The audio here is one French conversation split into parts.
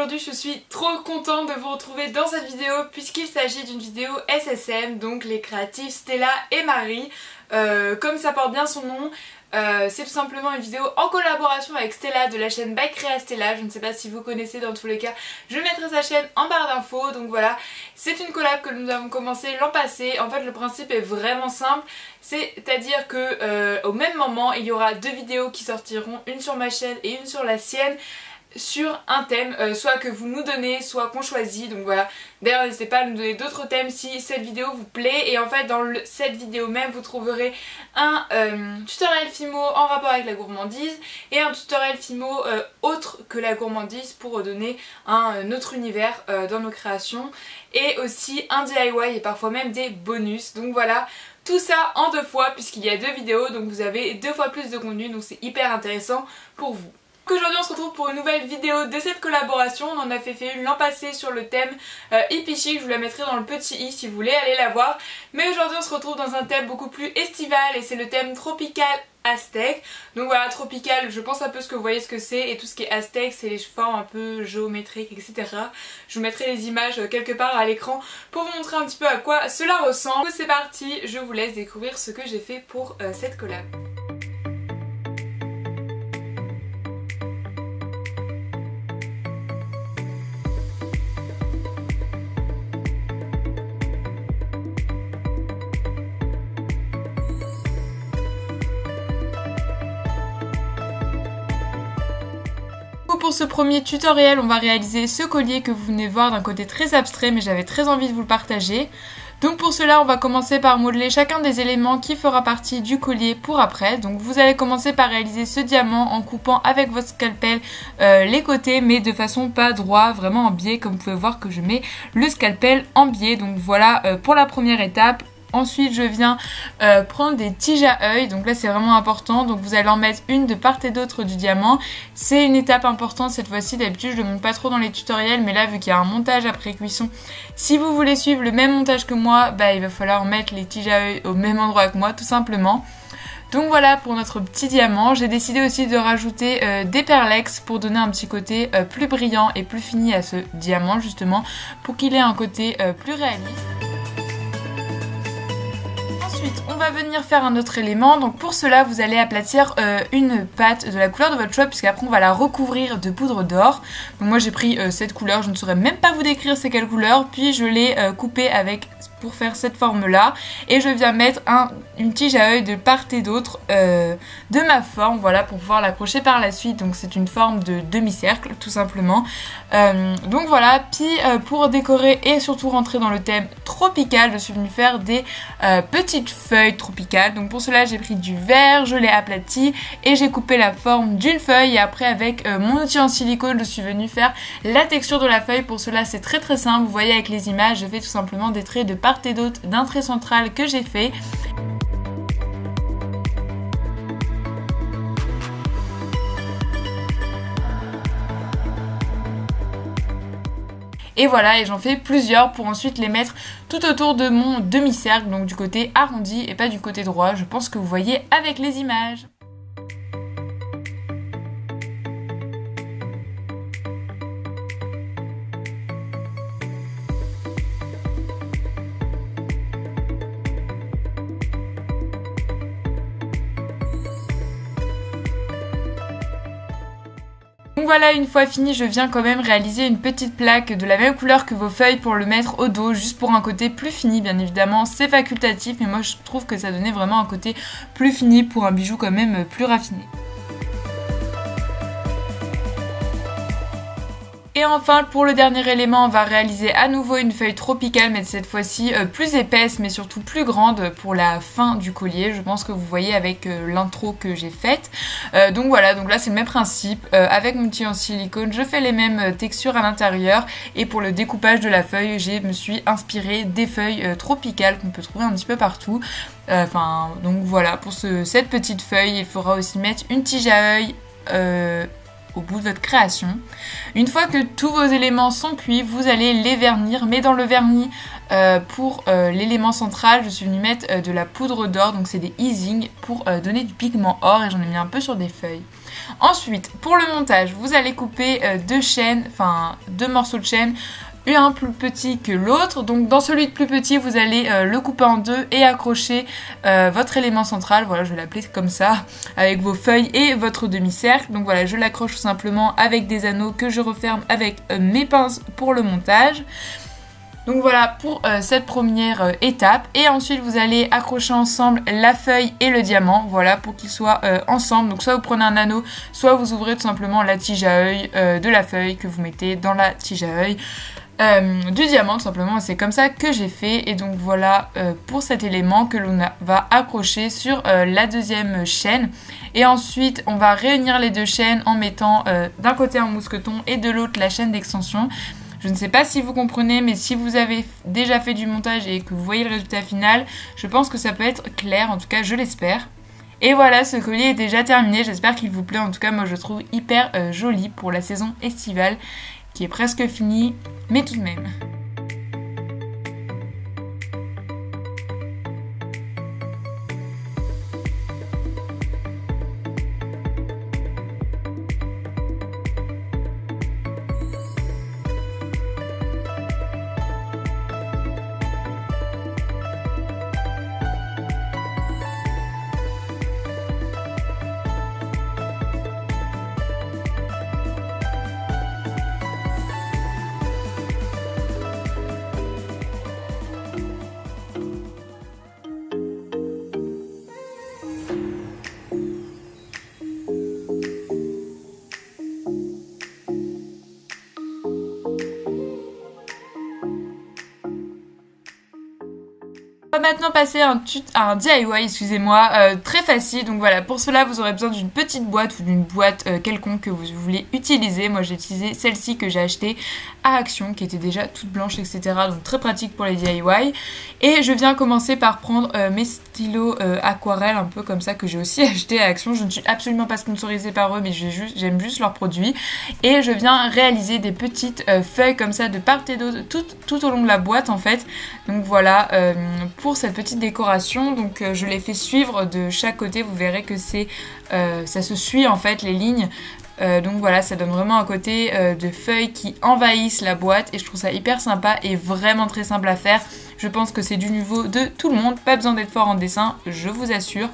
aujourd'hui je suis trop contente de vous retrouver dans cette vidéo puisqu'il s'agit d'une vidéo SSM, donc les créatifs Stella et Marie. Comme ça porte bien son nom, c'est tout simplement une vidéo en collaboration avec Stella de la chaîne By Crea Stella. Je ne sais pas si vous connaissez, dans tous les cas je mettrai sa chaîne en barre d'infos. Donc voilà, c'est une collab que nous avons commencé l'an passé. En fait le principe est vraiment simple, c'est-à-dire que au même moment il y aura deux vidéos qui sortiront, une sur ma chaîne et une sur la sienne, sur un thème, soit que vous nous donnez, soit qu'on choisit. Donc voilà, d'ailleurs n'hésitez pas à nous donner d'autres thèmes si cette vidéo vous plaît. Et en fait dans cette vidéo même vous trouverez un tutoriel Fimo en rapport avec la gourmandise et un tutoriel Fimo autre que la gourmandise pour donner un autre univers dans nos créations, et aussi un DIY et parfois même des bonus. Donc voilà, tout ça en deux fois puisqu'il y a deux vidéos, donc vous avez deux fois plus de contenu, donc c'est hyper intéressant pour vous. Aujourd'hui on se retrouve pour une nouvelle vidéo de cette collaboration. On en a fait une l'an passé sur le thème hippie chic, je vous la mettrai dans le petit i si vous voulez aller la voir. Mais aujourd'hui on se retrouve dans un thème beaucoup plus estival et c'est le thème tropical aztèque. Donc voilà, tropical, je pense un peu ce que vous voyez ce que c'est, et tout ce qui est aztèque c'est les formes un peu géométriques, etc. Je vous mettrai les images quelque part à l'écran pour vous montrer un petit peu à quoi cela ressemble. C'est parti, je vous laisse découvrir ce que j'ai fait pour cette collab. Pour ce premier tutoriel, on va réaliser ce collier que vous venez voir d'un côté très abstrait, mais j'avais très envie de vous le partager. Donc pour cela, on va commencer par modeler chacun des éléments qui fera partie du collier pour après. Donc vous allez commencer par réaliser ce diamant en coupant avec votre scalpel les côtés, mais de façon pas droit, vraiment en biais, comme vous pouvez voir que je mets le scalpel en biais. Donc voilà pour la première étape. Ensuite je viens prendre des tiges à œil, donc là c'est vraiment important, donc vous allez en mettre une de part et d'autre du diamant. C'est une étape importante cette fois-ci, d'habitude je ne le montre pas trop dans les tutoriels, mais là vu qu'il y a un montage après cuisson, si vous voulez suivre le même montage que moi, bah il va falloir mettre les tiges à œil au même endroit que moi tout simplement. Donc voilà pour notre petit diamant. J'ai décidé aussi de rajouter des perlex pour donner un petit côté plus brillant et plus fini à ce diamant justement, pour qu'il ait un côté plus réaliste. Ensuite, on va venir faire un autre élément. Donc pour cela, vous allez aplatir une pâte de la couleur de votre choix, puisqu'après on va la recouvrir de poudre d'or. Donc moi j'ai pris cette couleur, je ne saurais même pas vous décrire c'est quelle couleur. Puis je l'ai coupée avec pour faire cette forme là, et je viens mettre une tige à œil de part et d'autre de ma forme, voilà, pour pouvoir l'accrocher par la suite. Donc c'est une forme de demi-cercle tout simplement. Donc voilà, puis pour décorer et surtout rentrer dans le thème tropical, je suis venue faire des petites feuilles tropicales. Donc pour cela j'ai pris du verre, je l'ai aplati et j'ai coupé la forme d'une feuille, et après avec mon outil en silicone je suis venue faire la texture de la feuille. Pour cela c'est très très simple, vous voyez avec les images, je fais tout simplement des traits de part et d'autre d'un trait central que j'ai fait. Et voilà, et j'en fais plusieurs pour ensuite les mettre tout autour de mon demi-cercle, donc du côté arrondi et pas du côté droit. Je pense que vous voyez avec les images. Donc voilà, une fois fini, je viens quand même réaliser une petite plaque de la même couleur que vos feuilles pour le mettre au dos, juste pour un côté plus fini. Bien évidemment, c'est facultatif, mais moi je trouve que ça donnait vraiment un côté plus fini pour un bijou quand même plus raffiné. Et enfin pour le dernier élément, on va réaliser à nouveau une feuille tropicale, mais cette fois-ci plus épaisse mais surtout plus grande pour la fin du collier. Je pense que vous voyez avec l'intro que j'ai faite. Donc voilà, donc là c'est le même principe. Avec mon outil en silicone, je fais les mêmes textures à l'intérieur, et pour le découpage de la feuille, je me suis inspirée des feuilles tropicales qu'on peut trouver un petit peu partout. Donc voilà, pour cette petite feuille, il faudra aussi mettre une tige à œil au bout de votre création. Une fois que tous vos éléments sont cuits, vous allez les vernir, mais dans le vernis Pour l'élément central, je suis venue mettre de la poudre d'or, donc c'est des easing pour donner du pigment or et j'en ai mis un peu sur des feuilles. Ensuite, pour le montage, vous allez couper deux morceaux de chêne, un plus petit que l'autre. Donc dans celui de plus petit, vous allez le couper en deux et accrocher votre élément central. Voilà, je vais l'appeler comme ça, avec vos feuilles et votre demi-cercle. Donc voilà, je l'accroche tout simplement avec des anneaux que je referme avec mes pinces pour le montage. Donc voilà pour cette première étape. Et ensuite vous allez accrocher ensemble la feuille et le diamant, voilà, pour qu'ils soient ensemble. Donc soit vous prenez un anneau, soit vous ouvrez tout simplement la tige à œil de la feuille que vous mettez dans la tige à œil du diamant, tout simplement. C'est comme ça que j'ai fait. Et donc voilà pour cet élément que l'on va accrocher sur la deuxième chaîne. Et ensuite on va réunir les deux chaînes en mettant d'un côté un mousqueton et de l'autre la chaîne d'extension. Je ne sais pas si vous comprenez, mais si vous avez déjà fait du montage et que vous voyez le résultat final, je pense que ça peut être clair, en tout cas je l'espère. Et voilà, ce collier est déjà terminé, j'espère qu'il vous plaît. En tout cas moi je le trouve hyper joli pour la saison estivale qui est presque finie, mais tout de même. On va maintenant passer à un DIY, excusez-moi, très facile. Donc voilà, pour cela vous aurez besoin d'une petite boîte ou d'une boîte quelconque que vous voulez utiliser. Moi j'ai utilisé celle-ci que j'ai achetée à Action, qui était déjà toute blanche, etc. Donc très pratique pour les DIY. Et je viens commencer par prendre mes stylos aquarelle, un peu comme ça, que j'ai aussi acheté à Action. Je ne suis absolument pas sponsorisée par eux, mais j'aime juste leurs produits. Et je viens réaliser des petites feuilles comme ça de part et d'autre, tout au long de la boîte en fait. Donc voilà, pour cette petite décoration, donc je l'ai fait suivre de chaque côté. Vous verrez que ça se suit en fait les lignes. Donc voilà, ça donne vraiment un côté de feuilles qui envahissent la boîte et je trouve ça hyper sympa et vraiment très simple à faire. Je pense que c'est du niveau de tout le monde, pas besoin d'être fort en dessin, je vous assure.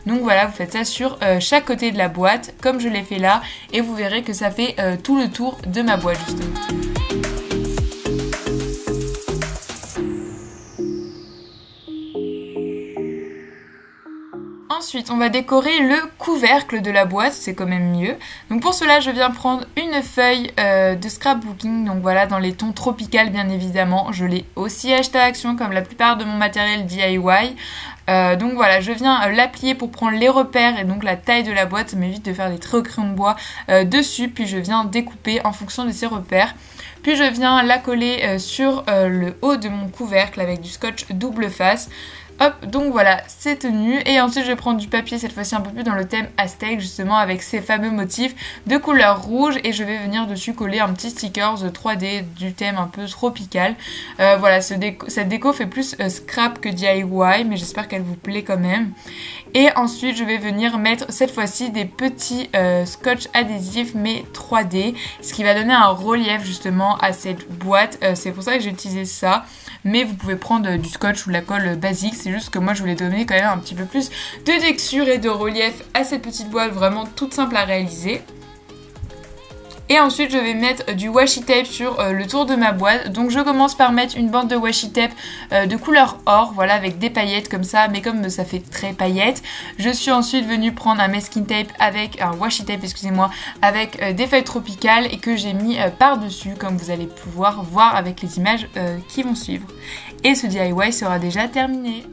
Donc voilà, vous faites ça sur chaque côté de la boîte comme je l'ai fait là et vous verrez que ça fait tout le tour de ma boîte justement. Ensuite, on va décorer le couvercle de la boîte, c'est quand même mieux. Donc pour cela, je viens prendre une feuille de scrapbooking, donc voilà, dans les tons tropical bien évidemment. Je l'ai aussi acheté à Action comme la plupart de mon matériel DIY. Donc voilà, je viens l'applier pour prendre les repères et donc la taille de la boîte. Ça m'évite de faire des traits au crayon de bois dessus, puis je viens découper en fonction de ces repères. Puis je viens la coller sur le haut de mon couvercle avec du scotch double face. Hop, donc voilà, c'est tenu. Et ensuite je vais prendre du papier, cette fois-ci un peu plus dans le thème aztèque, justement avec ces fameux motifs de couleur rouge. Et je vais venir dessus coller un petit stickers 3D du thème un peu tropical. Voilà, cette déco fait plus scrap que DIY, mais j'espère qu'elle vous plaît quand même. Et ensuite je vais venir mettre cette fois-ci des petits scotch adhésifs mais 3D, ce qui va donner un relief justement à cette boîte. C'est pour ça que j'ai utilisé ça, mais vous pouvez prendre du scotch ou de la colle basique. C'est juste que moi je voulais donner quand même un petit peu plus de texture et de relief à cette petite boîte vraiment toute simple à réaliser. Et ensuite je vais mettre du washi tape sur le tour de ma boîte. Donc je commence par mettre une bande de washi tape de couleur or, voilà, avec des paillettes comme ça, mais comme ça fait très paillettes, je suis ensuite venue prendre un masking tape avec un washi tape, excusez-moi, avec des feuilles tropicales et que j'ai mis par dessus, comme vous allez pouvoir voir avec les images qui vont suivre. Et ce DIY sera déjà terminé.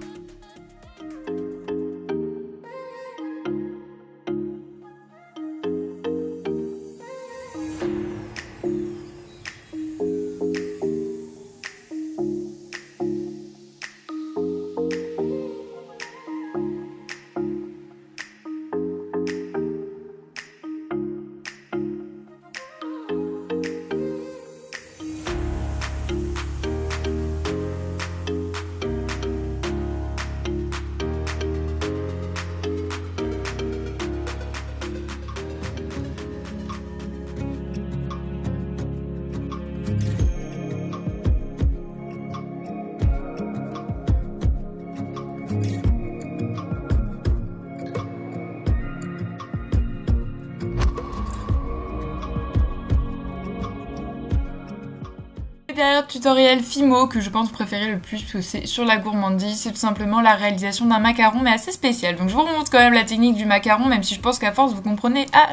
derrière tutoriel Fimo que je pense préférer le plus parce que c'est sur la gourmandise, c'est tout simplement la réalisation d'un macaron mais assez spécial. Donc je vous remontre quand même la technique du macaron, même si je pense qu'à force vous comprenez à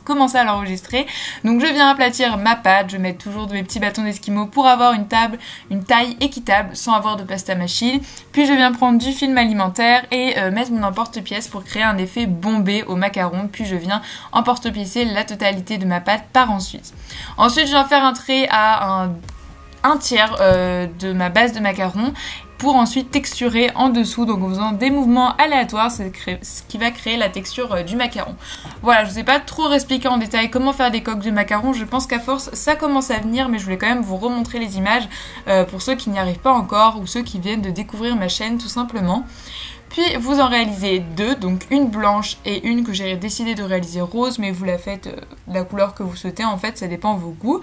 commencer à l'enregistrer. Donc je viens aplatir ma pâte, je mets toujours de mes petits bâtons d'esquimau pour avoir une taille équitable sans avoir de pasta machine. Puis je viens prendre du film alimentaire et mettre mon emporte-pièce pour créer un effet bombé au macaron. Puis je viens emporte-piécer la totalité de ma pâte par ensuite. Ensuite je viens faire un trait à un tiers de ma base de macaron pour ensuite texturer en dessous, donc en faisant des mouvements aléatoires, c'est ce qui va créer la texture du macaron. Voilà, je ne vous ai pas trop expliqué en détail comment faire des coques de macaron, je pense qu'à force ça commence à venir, mais je voulais quand même vous remontrer les images pour ceux qui n'y arrivent pas encore ou ceux qui viennent de découvrir ma chaîne tout simplement. Puis vous en réalisez deux, donc une blanche et une que j'ai décidé de réaliser rose, mais vous la faites de la couleur que vous souhaitez, en fait ça dépend de vos goûts.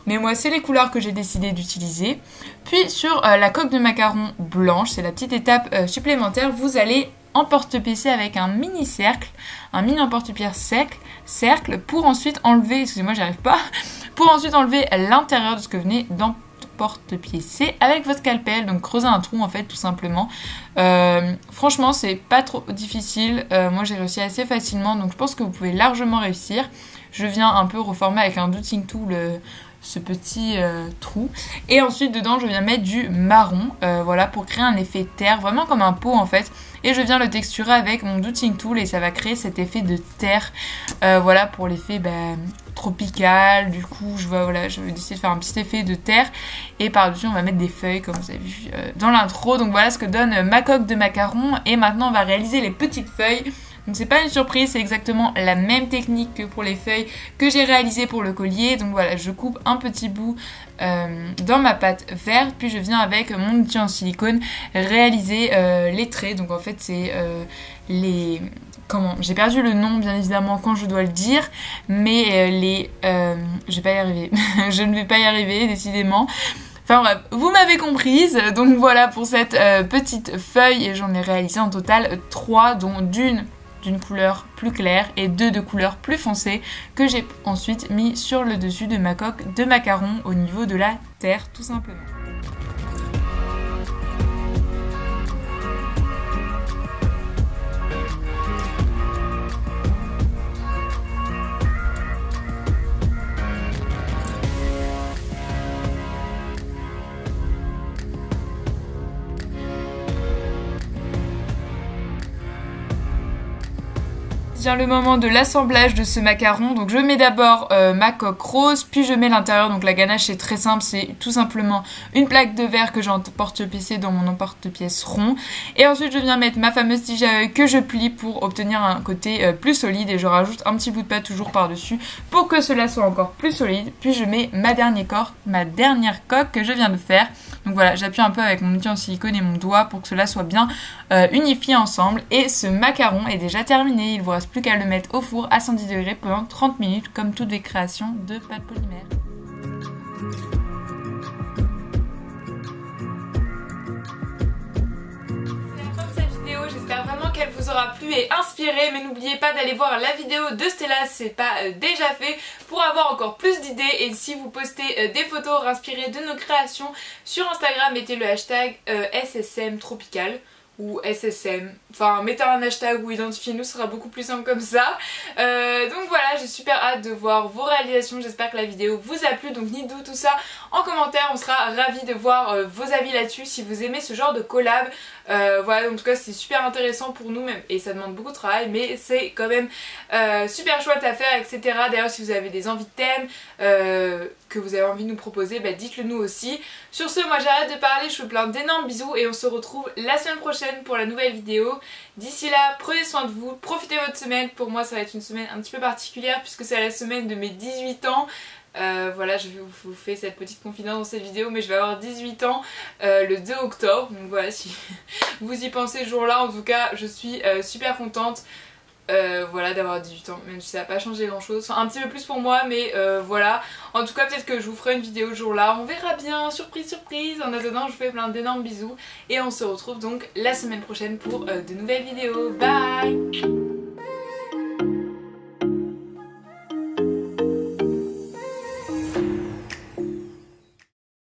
Mais moi c'est les couleurs que j'ai décidé d'utiliser. Puis sur la coque de macaron blanche, c'est la petite étape supplémentaire, vous allez emporte-piécer avec un mini cercle, un mini emporte-pièce cercle pour ensuite enlever, excusez-moi j'y arrive pas, pour ensuite enlever l'intérieur de ce que vous venez d'emporte-piécer avec votre scalpel, donc creuser un trou en fait tout simplement. Franchement c'est pas trop difficile, moi j'ai réussi assez facilement donc je pense que vous pouvez largement réussir. Je viens un peu reformer avec un Dotting Tool ce petit trou et ensuite dedans je viens mettre du marron voilà pour créer un effet terre vraiment comme un pot en fait et je viens le texturer avec mon Dotting Tool et ça va créer cet effet de terre voilà pour l'effet tropical. Du coup je vais essayer de faire un petit effet de terre et par dessus on va mettre des feuilles comme vous avez vu dans l'intro. Donc voilà ce que donne ma coque de macaron et maintenant on va réaliser les petites feuilles. Donc c'est pas une surprise, c'est exactement la même technique que pour les feuilles que j'ai réalisées pour le collier. Donc voilà, je coupe un petit bout dans ma pâte verte, puis je viens avec mon outil en silicone réaliser les traits. Donc en fait c'est j'ai perdu le nom bien évidemment quand je dois le dire, mais je vais pas y arriver. Je ne vais pas y arriver décidément. Enfin bref, vous m'avez comprise, donc voilà pour cette petite feuille et j'en ai réalisé en total 3, dont d'une couleur plus claire et 2 de couleur plus foncée que j'ai ensuite mis sur le dessus de ma coque de macaron au niveau de la terre tout simplement. Vient le moment de l'assemblage de ce macaron. Donc je mets d'abord ma coque rose, puis je mets l'intérieur. Donc la ganache c'est très simple, c'est tout simplement une plaque de verre que j'emporte-piécer dans mon emporte-pièce rond. Et ensuite je viens mettre ma fameuse tige à œil que je plie pour obtenir un côté plus solide et je rajoute un petit bout de pâte toujours par dessus pour que cela soit encore plus solide. Puis je mets ma dernière coque que je viens de faire. Donc voilà, j'appuie un peu avec mon outil en silicone et mon doigt pour que cela soit bien unifié ensemble. Et ce macaron est déjà terminé, il vous reste plus qu'à le mettre au four à 110 degrés pendant 30 minutes comme toutes les créations de pâte polymère. C'est la fin de cette vidéo, j'espère vraiment qu'elle vous aura plu et inspiré, mais n'oubliez pas d'aller voir la vidéo de Stella si c'est pas déjà fait pour avoir encore plus d'idées. Et si vous postez des photos inspirées de nos créations sur Instagram, mettez le hashtag SSM Tropical ou SSM, enfin mettez un hashtag ou identifiez-nous, ce sera beaucoup plus simple comme ça. Donc voilà, j'ai super hâte de voir vos réalisations, j'espère que la vidéo vous a plu, donc dites-nous tout ça en commentaire, on sera ravis de voir vos avis là-dessus si vous aimez ce genre de collab. Voilà, en tout cas c'est super intéressant pour nous même et ça demande beaucoup de travail, mais c'est quand même super chouette à faire, etc. D'ailleurs si vous avez des envies de thèmes que vous avez envie de nous proposer, dites-le nous aussi. Sur ce, moi j'arrête de parler, je vous fais plein d'énormes bisous et on se retrouve la semaine prochaine pour la nouvelle vidéo. D'ici là, prenez soin de vous, profitez de votre semaine. Pour moi ça va être une semaine un petit peu particulière puisque c'est la semaine de mes 18 ans. Voilà, je vous fais cette petite confidence dans cette vidéo, mais je vais avoir 18 ans le 2 octobre, donc voilà, si vous y pensez ce jour là, en tout cas je suis super contente voilà, d'avoir 18 ans, même si ça n'a pas changé grand chose, enfin un petit peu plus pour moi, mais voilà, en tout cas peut-être que je vous ferai une vidéo ce jour là, on verra bien, surprise surprise. En attendant je vous fais plein d'énormes bisous et on se retrouve donc la semaine prochaine pour de nouvelles vidéos, bye.